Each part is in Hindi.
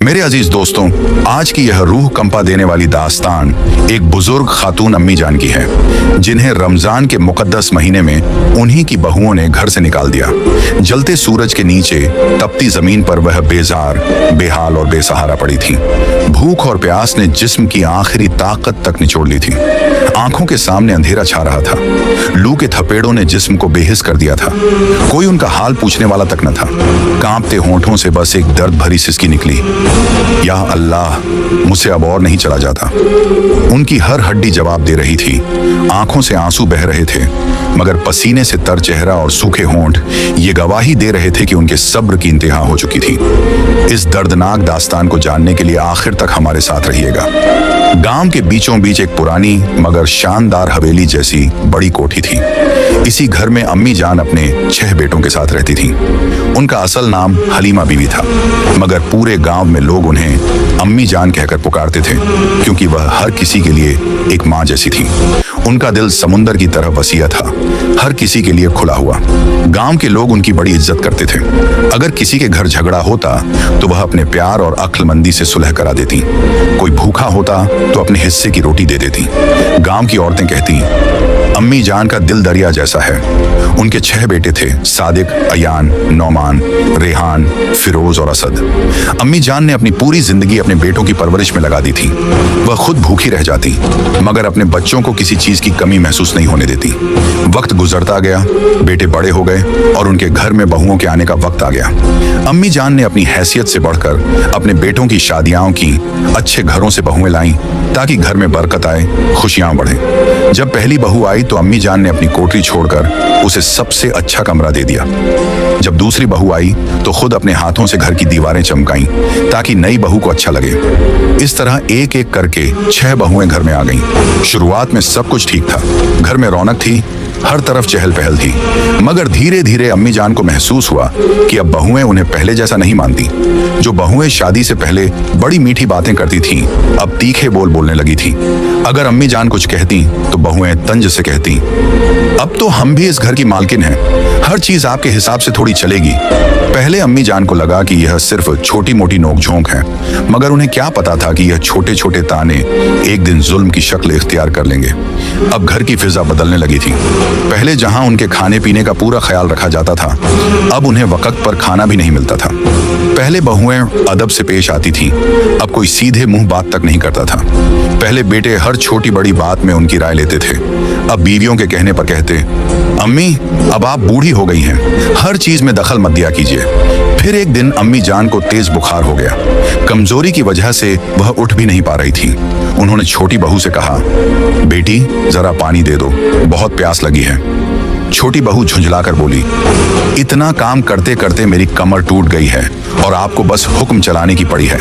मेरे अजीज दोस्तों, आज की यह रूह कंपा देने वाली दास्तान एक बुजुर्ग खातून अम्मी जान की है, जिन्हें रमजान के मुकद्दस महीने में उन्हीं की बहुओं ने घर से निकाल दिया। जलते सूरज के नीचे तपती जमीन पर वह बेजार, बेहाल और बेसहारा पड़ी थी। भूख और प्यास ने जिस्म की आखिरी ताकत तक निचोड़ ली थी। आंखों के सामने अंधेरा छा रहा था। लू के थपेड़ों ने जिस्म को बेहिस कर दिया था। कोई उनका हाल पूछने वाला तक न था। कांपते होंठों से बस एक दर्द भरी सिसकी निकली, या अल्लाह, मुझसे अब और नहीं चला जाता। उनकी हर हड्डी जवाब दे रही थी। आंखों से आंसू बह रहे थे, मगर पसीने से तर चेहरा और सूखे होंठ ये गवाही दे रहे थे कि उनके सब्र की इंतहा हो चुकी थी। इस दर्दनाक दास्तान को जानने के लिए आखिर तक हमारे साथ रहिएगा। गांव के बीचों बीच एक पुरानी मगर शानदार हवेली जैसी बड़ी कोठी थी। इसी घर में अम्मी जान अपने 6 बेटों के साथ रहती थी। उनका असल नाम हलीमा बीवी था, मगर पूरे गांव में लोग उन्हें अम्मी जान कहकर पुकारते थे, क्योंकि वह हर किसी के लिए एक माँ जैसी थी। उनका दिल समुंदर की तरह वसीया था, हर किसी के लिए खुला हुआ। गांव के लोग उनकी बड़ी इज्जत करते थे। अगर किसी के घर झगड़ा होता तो वह अपने प्यार और अक्लमंदी से सुलह करा देती। कोई भूखा होता तो अपने हिस्से की रोटी दे देती। गांव की औरतें कहती, अम्मी जान का दिल दरिया जैसा है। उनके 6 बेटे थे, सादिक, अयान, नौमान, रेहान, फिरोज और असद। अम्मी जान ने अपनी पूरी जिंदगी अपने बेटों की परवरिश में लगा दी थी। वह खुद भूखी रह जाती, मगर अपने बच्चों को किसी चीज की कमी महसूस नहीं होने देती। वक्त गुजरता गया, बेटे बड़े हो गए और उनके घर में बहुओं के आने का वक्त आ गया। अम्मी जान ने अपनी हैसियत से बढ़कर अपने बेटों की शादियां की, अच्छे घरों से बहुएं लाईं ताकि घर में बरकत आए, खुशियां बढ़े। जब पहली बहू आई तो अम्मी जान ने अपनी कोठरी छोड़कर उसे सबसे अच्छा कमरा दे दिया। जब दूसरी बहू आई तो खुद अपने हाथों से घर की दीवारें चमकाईं ताकि नई बहू को अच्छा लगे। इस तरह एक एक करके 6 बहुएं घर में आ गईं। शुरुआत में सब कुछ ठीक था, घर में रौनक थी, हर तरफ चहल पहल थी। मगर धीरे धीरे अम्मी जान को महसूस हुआ कि अब बहुएं उन्हें पहले जैसा नहीं मानती। जो बहुएं शादी से पहले बड़ी मीठी बातें करती थीं, अब तीखे बोल बोलने लगी थी। अगर अम्मी जान कुछ कहती तो बहुएं तंज से कहती, अब तो हम भी इस घर की मालकिन हैं, हर चीज आपके हिसाब से थोड़ी चलेगी। पहले अम्मी जान को लगा कि यह सिर्फ छोटी मोटी नोकझोंक है, मगर उन्हें क्या पता था कि यह छोटे छोटे ताने एक दिन जुल्म की शक्ल इख्तियार कर लेंगे। अब घर की फिजा बदलने लगी थी। पहले जहां उनके खाने पीने का पूरा ख्याल रखा जाता था, अब उन्हें वक्त पर खाना भी नहीं मिलता था। पहले बहुएं अदब से पेश आती थीं, अब कोई सीधे मुंह बात तक नहीं करता था। पहले बेटे हर छोटी बड़ी बात में उनकी राय लेते थे, अब बीवियों के कहने पर कहते, अम्मी अब आप बूढ़ी हो गई हैं, हर चीज में दखल मत दिया कीजिए। फिर एक दिन अम्मी जान को तेज बुखार हो गया। कमजोरी की वजह से वह उठ भी नहीं पा रही थी। उन्होंने छोटी बहू से कहा, बेटी जरा पानी दे दो, बहुत प्यास लगी है। छोटी बहू झुंझलाकर बोली, इतना काम करते करते मेरी कमर टूट गई है और आपको बस हुक्म चलाने की पड़ी है।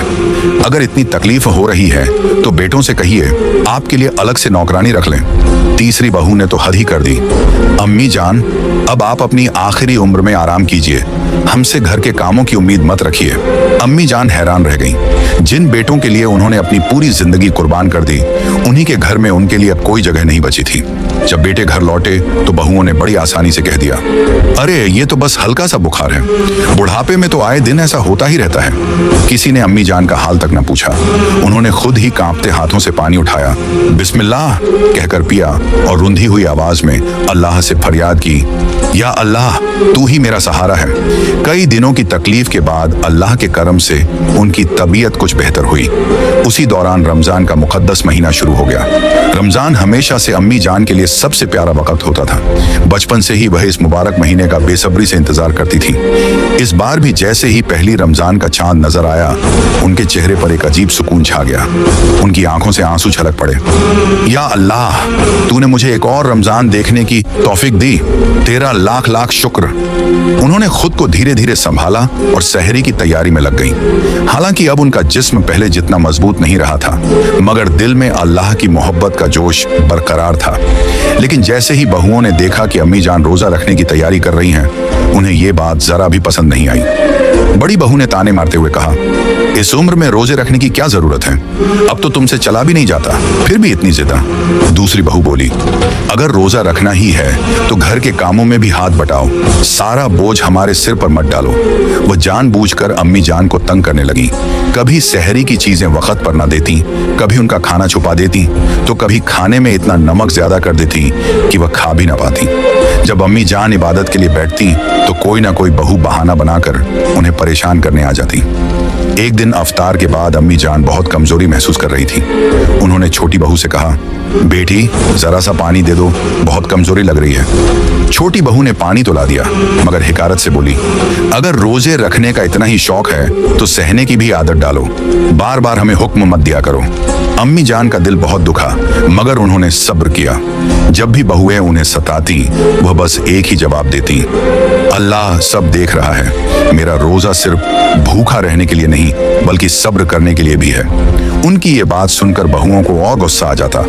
अगर इतनी तकलीफ हो रही है तो बेटों से कहिए आपके लिए अलग से नौकरानी रख लें। तीसरी बहू ने तो हद ही कर दी, अम्मी जान अब आप अपनी आखिरी उम्र में आराम कीजिए, हमसे घर के कामों की उम्मीद मत रखिए। अम्मी जान हैरान रह गईं। जिन बेटों के लिए उन्होंने अपनी पूरी जिंदगी कुर्बान कर दी, उन्हीं के घर में उनके लिए अब कोई जगह नहीं बची थी। जब बेटे घर लौटे तो बहुओं ने बड़ी आसानी से कह दिया, अरे ये तो बस हल्का सा बुखार है, बुढ़ापे में तो आए दिन ऐसा होता ही रहता है। किसी ने अम्मी जान का हाल तक न पूछा। उन्होंने खुद ही कांपते हाथों से पानी उठाया, बिस्मिल्लाह कहकर पिया और रुंधी हुई आवाज में अल्लाह से फरियाद की, या अल्लाह तू ही मेरा सहारा है। कई दिनों की तकलीफ के बाद अल्लाह के करम से उनकी तबीयत कुछ बेहतर हुई। उसी दौरान रमजान का मुकद्दस महीना शुरू हो गया। रमजान हमेशा से अम्मी जान के लिए सबसे प्यारा वक्त होता था। बचपन से ही वह इस मुबारक महीने का बेसब्री से इंतजार करती थी। इस बार भी जैसे ही पहली रमजान का चांद नजर आया, उनके चेहरे पर एक अजीब सुकून छा गया। उनकी आंखों से आंसू छलक पड़े। या अल्लाह, तूने मुझे एक और रमजान देखने की तौफीक दी, तेरा लाख लाख शुक्र। उन्होंने खुद को धीरे धीरे संभाला और सहरी की तैयारी में लग गईं। हालांकि अब उनका जिस्म पहले जितना मजबूत नहीं रहा था, मगर दिल में अल्लाह की मोहब्बत का जोश बरकरार था। लेकिन जैसे ही बहुओं ने देखा कि अम्मी जान रोजा रखने की तैयारी कर रही हैं, उन्हें ये बात जरा भी पसंद नहीं आई। बड़ी बहू ने ताने मारते हुए कहा, इस उम्र में रोजे रखने की क्या जरूरत है? अब तो तुमसे चला भी नहीं जाता, फिर भी इतनी जिद्द। दूसरी बहू बोली, अगर रोजा रखना ही है तो घर के कामों में भी हाथ बटाओ, सारा बोझ हमारे सिर पर मत डालो। वह जानबूझकर अम्मी जान को तंग करने लगी। कभी सहरी की चीजें वक्त पर न देती, कभी उनका खाना छुपा देती, तो कभी खाने में इतना नमक ज्यादा कर देती कि वह खा भी ना पाती। जब अम्मी जान इबादत के लिए बैठती तो कोई ना कोई बहू बहाना बनाकर उन्हें परेशान करने आ जाती। एक दिन अफ्तार के बाद अम्मी जान बहुत कमजोरी महसूस कर रही थी। उन्होंने छोटी बहू से कहा, बेटी जरा सा पानी दे दो, बहुत कमजोरी लग रही है। छोटी बहू ने पानी तो ला दिया, मगर हिकारत से बोली, अगर रोजे रखने का इतना ही शौक है तो सहने की भी आदत डालो, बार बार हमें हुक्म मत दिया करो। अम्मी जान का दिल बहुत दुखा, मगर उन्होंने सब्र किया। जब भी बहुएं उन्हें सताती, वह बस एक ही जवाब देती, अल्लाह सब देख रहा है। मेरा रोजा सिर्फ भूखा रहने के लिए नहीं, बल्कि सब्र करने के लिए भी है। उनकी ये बात सुनकर बहुओं को और गुस्सा आ जाता,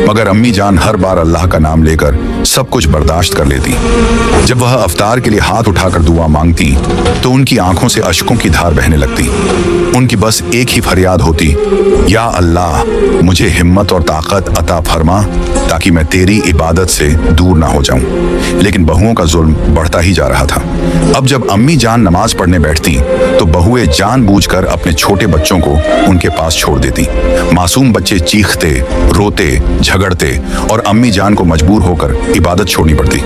मगर अम्मी जान हर बार अल्लाह का नाम लेकर सब कुछ बर्दाश्त कर लेती। जब वह अफ्तार के लिए हाथ उठाकर दुआ मांगती तो उनकी आंखों से अश्कों की धार बहने लगती। उनकी बस एक ही फरियाद होती, या अल्लाह मुझे हिम्मत और ताकत अता फरमा ताकि मैं तेरी इबादत से दूर ना हो जाऊं। लेकिन बहुओं का जुल्म बढ़ता ही जा रहा था। अब जब अम्मी जान नमाज पढ़ने बैठती तो बहुएं जानबूझकर अपने छोटे बच्चों को उनके पास छोड़ देती। मासूम बच्चे चीखते, रोते, झगड़ते और अम्मी जान को मजबूर होकर इबादत छोड़नी पड़ती।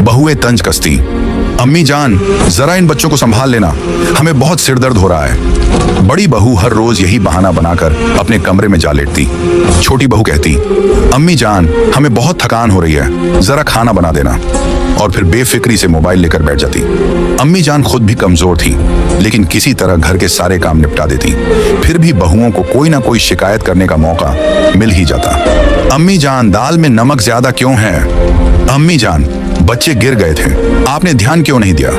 बहुएं तंज कसती, अम्मी जान जरा इन बच्चों को संभाल लेना, हमें बहुत सिरदर्द हो रहा है। बड़ी बहू हर रोज यही बहाना बनाकर अपने कमरे में जा लेटती। छोटी बहू कहती, अम्मी जान हमें बहुत थकान हो रही है, जरा खाना बना देना, और फिर बेफिक्री से मोबाइल लेकर बैठ जाती। अम्मी जान खुद भी कमजोर थी, लेकिन किसी तरह घर के सारे काम निपटा देती। फिर भी बहुओं को कोई ना कोई शिकायत करने का मौका मिल ही जाता। अम्मी जान दाल में नमक ज्यादा क्यों है? अम्मी जान बच्चे गिर गए थे, आपने ध्यान क्यों नहीं दिया?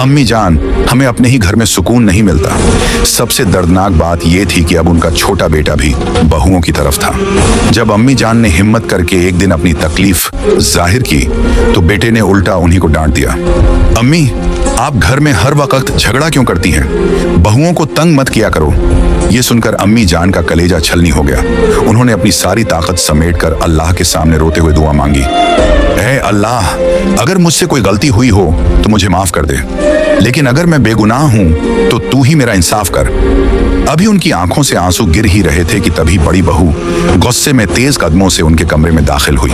अम्मी जान हमें अपने ही घर में सुकून नहीं मिलता। सबसे दर्दनाक बात यह थी कि अब उनका छोटा बेटा भी बहुओं की तरफ था। जब अम्मी जान ने हिम्मत करके एक दिन अपनी तकलीफ जाहिर की तो बेटे ने उल्टा उन्हीं को डांट दिया, अम्मी आप घर में हर वक्त झगड़ा क्यों करती हैं? बहुओं को तंग मत किया करो। ये सुनकर अम्मी जान का कलेजा छलनी हो गया। उन्होंने अपनी सारी ताकत समेटकर अल्लाह के सामने रोते हुए दुआ मांगी, ऐ अल्लाह अगर मुझसे कोई गलती हुई हो तो मुझे माफ कर दे, लेकिन अगर मैं बेगुनाह हूं तो तू ही मेरा इंसाफ कर। अभी उनकी आंखों से आंसू गिर ही रहे थे कि तभी बड़ी बहू गुस्से में तेज कदमों से उनके कमरे में दाखिल हुई।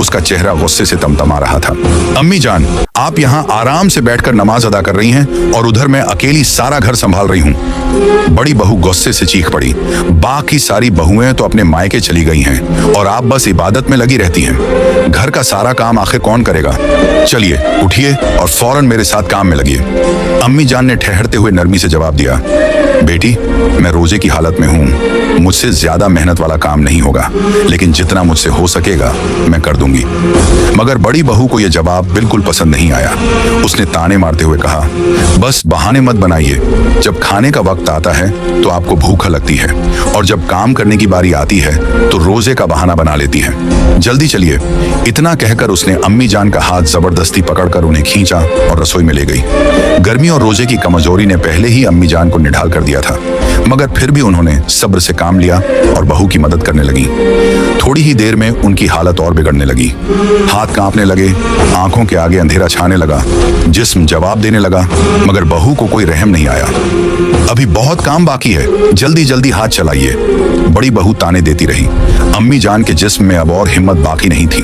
उसका चेहरा गुस्से से तमतमा रहा था। अम्मी जान आप यहाँ आराम से बैठकर नमाज अदा कर रही हैं और उधर मैं अकेली सारा घर संभाल रही हूँ। बड़ी बहू गुस्से से चीख पड़ी, बाकी सारी बहुएं तो अपने मायके चली गई हैं और आप बस इबादत में लगी रहती हैं। घर का सारा काम आखिर कौन करेगा? चलिए उठिए और फौरन मेरे साथ काम में लगिए। अम्मी जान ने ठहरते हुए नरमी से जवाब दिया, बेटी मैं रोजे की हालत में हूँ, मुझसे ज्यादा मेहनत वाला काम नहीं होगा, लेकिन जितना मुझसे हो सकेगा मैं कर दूंगी। मगर बड़ी बहू को यह जवाब बिल्कुल पसंद नहीं आया। उसने ताने मारते हुए कहा, बस बहाने मत बनाइए, जब खाने का वक्त आता है तो आपको भूख लगती है और जब काम करने की बारी आती है तो रोजे का बहाना बना लेती है। जल्दी चलिए। इतना कहकर उसने अम्मी जान का हाथ जबरदस्ती पकड़कर उन्हें खींचा और रसोई में ले गई। गर्मी और रोजे की कमजोरी ने पहले ही अम्मी जान को निढाल कर दिया था, मगर फिर भी उन्होंने सब्र से काम लिया और बहू की मदद करने लगी। थोड़ी ही देर में उनकी हालत और बिगड़ने लगी। हाथ कांपने लगे, आंखों के आगे अंधेरा छाने लगा, जिस्म जवाब देने लगा, मगर बहू को कोई रहम नहीं आया। अभी बहुत काम बाकी है, जल्दी जल्दी हाथ चलाइए। बड़ी बहू ताने देती रही। अम्मी जान के जिस्म में अब और हिम्मत बाकी नहीं थी।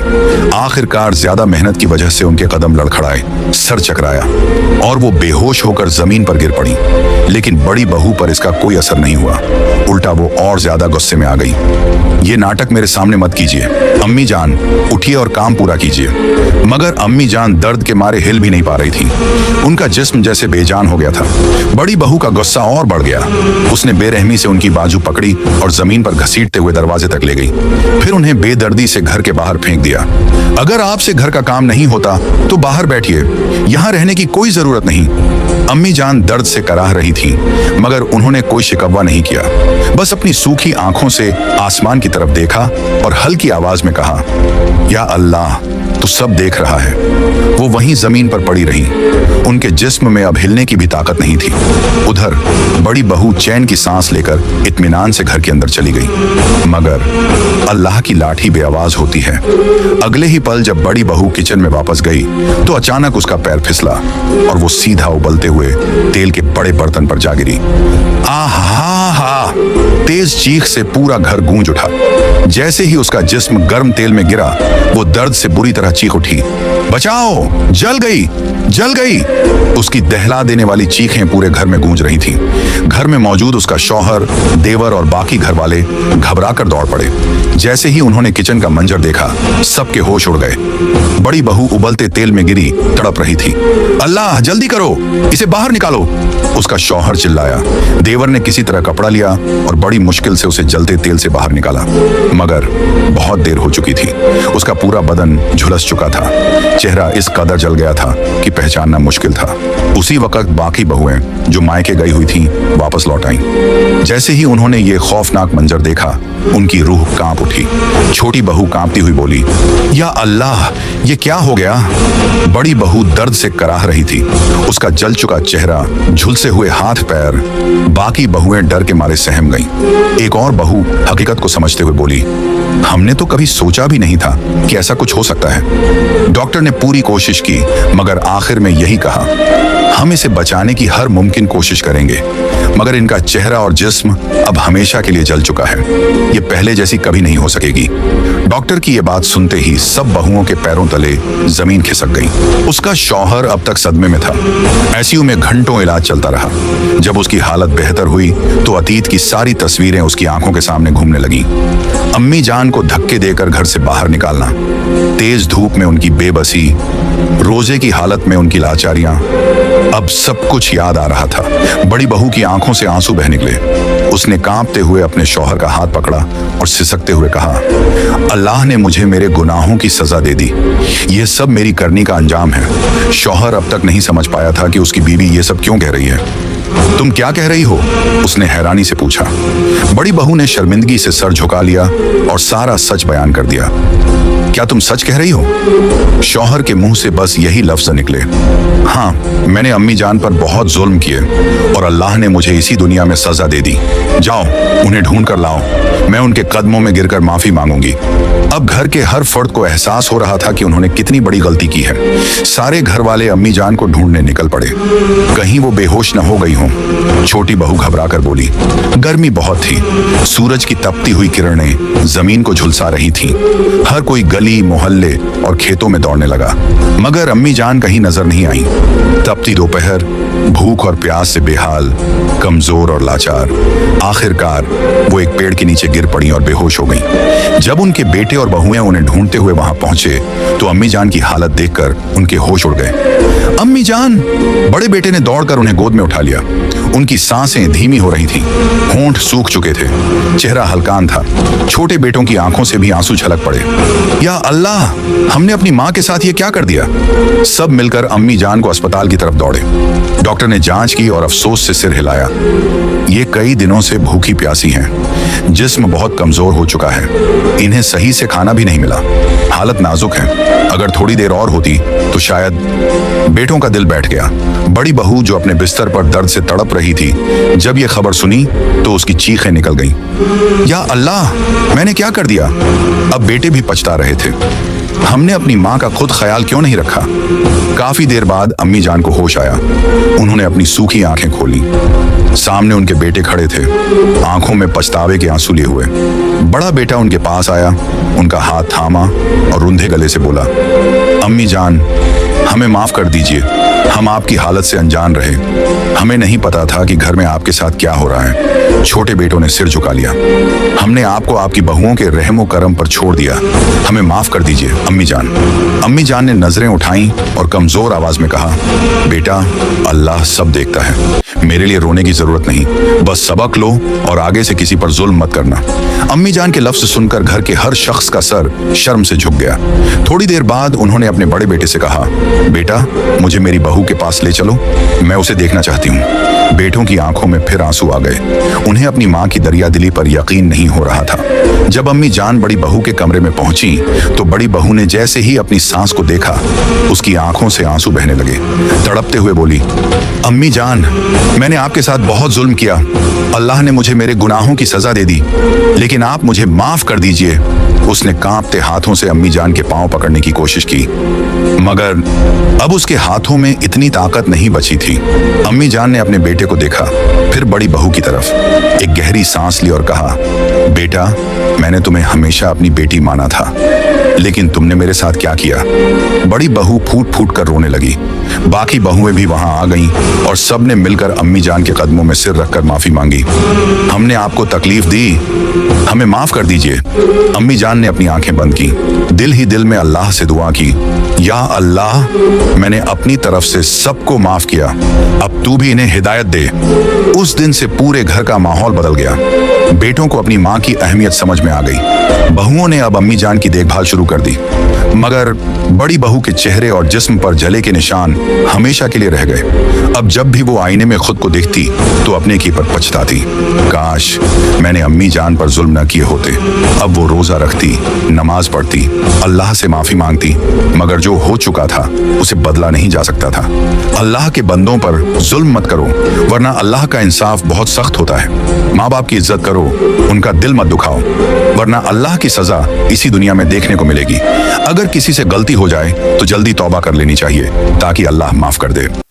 आखिरकार ज्यादा मेहनत की वजह से उनके कदम लड़खड़ाए, सर चकराया और वो बेहोश होकर जमीन पर गिर पड़ी। लेकिन बड़ी बहू पर इसका कोई असर नहीं हुआ, उल्टा वो और ज्यादा गुस्से में आ गई। ये नाटक मेरे सामने मत कीजिए, अम्मी जान उठिए और काम पूरा कीजिए। मगर अम्मी जान दर्द के मारे हिल भी नहीं पा रही थी। उनका जिस्म जैसे बेजान हो गया था। बड़ी बहू का गुस्सा और बढ़ गया। उसने बेरहमी से उनकी बाजू पकड़ी और जमीन पर घसीटते हुए दरवाजे तक ले गई। फिर उन्हें बेदर्दी से घर के बाहर फेंक दिया। अगर आपसे घर का काम नहीं होता तो बाहर बैठिए, यहाँ रहने की कोई जरूरत नहीं। अम्मी जान दर्द से कराह रही थी, मगर उन्होंने कोई शिकवा नहीं किया। बस अपनी सूखी आंखों से आसमान की तरफ देखा और हल्की आवाज में कहा, या अल्लाह तो सब देख रहा है। वो वहीं जमीन पर पड़ी रही। उनके जिस्म में अब हिलने की भी ताकत नहीं थी। उधर बड़ी बहू चैन की सांस लेकर इत्मीनान से घर के अंदर चली गई, मगर अल्लाह की लाठी बेआवाज होती है। अगले ही पल जब बड़ी बहू किचन में वापस गई तो अचानक उसका पैर फिसला और वो सीधा उबलते हुए तेल के बड़े बर्तन पर जा गिरी। आहा! तेज चीख से पूरा घर गूंज उठा। जैसे ही उसका जिस्म गर्म तेल में गिरा, वो दर्द से बुरी तरह चीख उठी, बचाओ, जल गई, जल गई। उसकी दहला देने वाली चीखें पूरे घर में गूंज रही थीं। घर में मौजूद उसका शौहर, देवर और बाकी घर वाले घबराकर दौड़ पड़े। जैसे ही उन्होंने किचन का मंजर देखा, सबके होश उड़ गए। बड़ी बहू उबलते तेल में गिरी तड़प रही थी। अल्लाह, जल्दी करो, इसे बाहर निकालो, उसका शौहर चिल्लाया। देवर ने किसी तरह कपड़ा लिया और बड़ी मुश्किल से उसे जलते तेल से बाहर निकाला, मगर बहुत देर हो चुकी थी। उसका पूरा बदन झुलस चुका था। चेहरा इस कदर जल गया था कि पहचानना मुश्किल था। उसी वक्त बाकी बहुएं जो मायके गई हुई थीं वापस लौट आईं। जैसे ही उन्होंने ये खौफनाक मंजर देखा, उनकी रूह कांप उठी। छोटी बहू कांपती हुई बोली, या अल्लाह, ये क्या हो गया? बड़ी बहू दर्द से कराह रही थी। उसका जल चुका चेहरा, झुलसे हुए हाथ पैर। बाकी बहुएं डर के मारे सहम गईं। एक और बहू हकीकत को समझते हुए बोली, हमने तो कभी सोचा भी नहीं था कि ऐसा कुछ हो सकता है। डॉक्टर ने पूरी कोशिश की, मगर आखिर में यही कहा, हम इसे बचाने की हर मुमकिन कोशिश करेंगे, मगर इनका चेहरा और जिस्म अब हमेशा के लिए जल चुका है। ये पहले जैसी कभी नहीं हो सकेगी। डॉक्टर की ये बात सुनते ही सब बहुओं के पैरों तले जमीन खिसक गई। उसका शौहर अब तक सदमे में था। आईसीयू में घंटों इलाज चलता रहा। जब उसकी हालत बेहतर हुई तो अतीत की सारी तस्वीरें उसकी आंखों के सामने घूमने लगी। अम्मी जान को धक्के देकर घर से बाहर निकालना, तेज धूप में उनकी बेबसी, रोजे की हालत में उनकी लाचारियां, अब सब कुछ याद आ रहा था। बड़ी बहू की आंखों से आंसू बह निकले। उसने कांपते हुए अपने शौहर का हाथ पकड़ा और सिसकते हुए कहा, अल्लाह ने मुझे मेरे गुनाहों की सजा दे दी। ये सब मेरी करनी का अंजाम है। शौहर अब तक नहीं समझ पाया था कि उसकी बीवी ये सब क्यों कह रही है। तुम क्या कह रही हो? उसने हैरानी से पूछा। बड़ी बहू ने शर्मिंदगी से सर झुका लिया और सारा सच बयान कर दिया। क्या तुम सच कह रही हो? शौहर के मुंह से बस यही लफ्ज निकले, हाँ, मैंने अम्मी जान पर बहुत जुल्म किए और अल्लाह ने मुझे इसी दुनिया में सजा दे दी। जाओ, उन्हें ढूंढ कर लाओ, मैं उनके कदमों में गिरकर माफी मांगूंगी। अब घर के हर फर्द को एहसास हो रहा था कि उन्होंने कितनी बड़ी गलती की है। सारे घर वाले अम्मी जान को ढूंढने निकल पड़े, कहीं वो बेहोश न हो गई हो। छोटी बहू घबरा कर बोली, गर्मी बहुत थी, सूरज की तपती हुई किरणें जमीन को झुलसा रही थीं। हर कोई गली, मोहल्ले और खेतों में दौड़ने लगा, मगर अम्मी जान कहीं नजर नहीं आई। तपती दोपहर, भूख और प्यास से बेहाल, कमजोर और लाचार, आखिरकार वो एक पेड़ के नीचे गिर पड़ी और बेहोश हो गईं। जब उनके बेटे और बहुएं उन्हें ढूंढते हुए वहां पहुंचे तो अम्मी जान की हालत देखकर उनके होश उड़ गए। अम्मी जान! बड़े बेटे ने दौड़कर उन्हें गोद में उठा लिया। उनकी सांसें धीमी हो रही थीं, होंठ सूख चुके थे, चेहरा हल्कान था। छोटे बेटों की आंखों से भी आंसू छलक पड़े। या अल्लाह, हमने अपनी माँ के साथ ये क्या कर दिया? सब मिलकर अम्मी जान को अस्पताल की तरफ दौड़े। डॉक्टर ने जांच की और अफसोस से सिर हिलाया। ये कई दिनों से भूखी प्यासी हैं, जिस्म बहुत कमजोर हो चुका है, इन्हें सही से खाना भी नहीं मिला, हालत नाजुक है। अगर थोड़ी देर और होती तो शायद। बेटों का दिल बैठ गया। बड़ी बहू जो अपने बिस्तर पर दर्द से तड़प रही थी, जब ये खबर सुनी तो उसकी चीखें निकल गईं। या अल्लाह, मैंने क्या कर दिया? अब बेटे भी पछता रहे थे, हमने अपनी माँ का खुद ख्याल क्यों नहीं रखा? काफी देर बाद अम्मी जान को होश आया। उन्होंने अपनी सूखी आंखें खोली। सामने उनके बेटे खड़े थे, आंखों में पछतावे के आंसू लिए हुए। बड़ा बेटा उनके पास आया, उनका हाथ थामा और रुंधे गले से बोला, अम्मी जान, हमें माफ कर दीजिए, हम आपकी हालत से अनजान रहे, हमें नहीं पता था कि घर में आपके साथ क्या हो रहा है। छोटे बेटों ने सिर झुका लिया। हमने आपको आपकी बहुओं के रहमो करम पर छोड़ दिया, हमें माफ कर दीजिए अम्मी जान। अम्मी जान ने नजरें उठाईं और कमजोर आवाज में कहा, बेटा, अल्लाह सब देखता है, मेरे लिए रोने की जरूरत नहीं, बस सबक लो और आगे से किसी पर जुल्म मत करना। अम्मी जान के लफ्ज सुनकर घर के हर शख्स का सर शर्म से झुक गया। थोड़ी देर बाद उन्होंने अपने बड़े बेटे से कहा, बेटा, मुझे मेरी बहू के पास ले चलो, मैं उसे देखना चाहती हूँ। बेटों की आंखों में फिर आंसू आ गए। उन्हें अपनी माँ की दरियादिली पर यकीन नहीं हो रहा था। जब अम्मी जान बड़ी बहू के कमरे में पहुंची तो बड़ी बहू ने जैसे ही अपनी सास को देखा, उसकी आंखों से आंसू बहने लगे। तड़पते हुए बोली, अम्मी जान, मैंने आपके साथ बहुत जुल्म किया। अल्लाह ने मुझे मेरे गुनाहों की सजा दे दी, लेकिन आप मुझे माफ कर दीजिए। उसने कांपते हाथों से अम्मी जान के पांव पकड़ने की कोशिश की, मगर अब उसके हाथों में इतनी ताकत नहीं बची थी। अम्मी जान ने अपने बेटे को देखा, फिर बड़ी बहू की तरफ, एक गहरी सांस ली और कहा, बेटा, मैंने तुम्हें हमेशा अपनी बेटी माना था, लेकिन तुमने मेरे साथ क्या किया। बड़ी बहू फूट फूट कर रोने लगी। बाकी बहुएं भी वहां आ गईं और सबने मिलकर अम्मी जान के कदमों में सिर रखकर माफी मांगी। हमने आपको तकलीफ दी, हमें माफ कर दीजिए। अम्मी जान ने अपनी आंखें बंद की, दिल ही दिल में अल्लाह से दुआ की, या अल्लाह, मैंने अपनी तरफ से सबको माफ किया, अब तू भी इन्हें हिदायत दे। उस दिन से पूरे घर का माहौल बदल गया। बेटों को अपनी माँ की अहमियत समझ में आ गई। बहुओं ने अब अम्मी जान की देखभाल शुरू कर दी, मगर बड़ी बहू के चेहरे और जिस्म पर जले के निशान हमेशा के लिए रह गए। अब जब भी वो आईने में खुद को देखती तो अपने की पर पछताती, काश मैंने अम्मी जान पर जुल्म न किए होते। अब वो रोजा रखती, नमाज पढ़ती, अल्लाह से माफी मांगती, मगर जो हो चुका था उसे बदला नहीं जा सकता था। अल्लाह के बंदों पर जुल्म मत करो, वरना अल्लाह का इंसाफ बहुत सख्त होता है। माँ बाप की इज्जत करो, उनका दिल मत दुखाओ, वरना अल्लाह की सजा इसी दुनिया में देखने को मिलेगी। अगर किसी से गलती हो जाए तो जल्दी तौबा कर लेनी चाहिए ताकि अल्लाह माफ कर दे।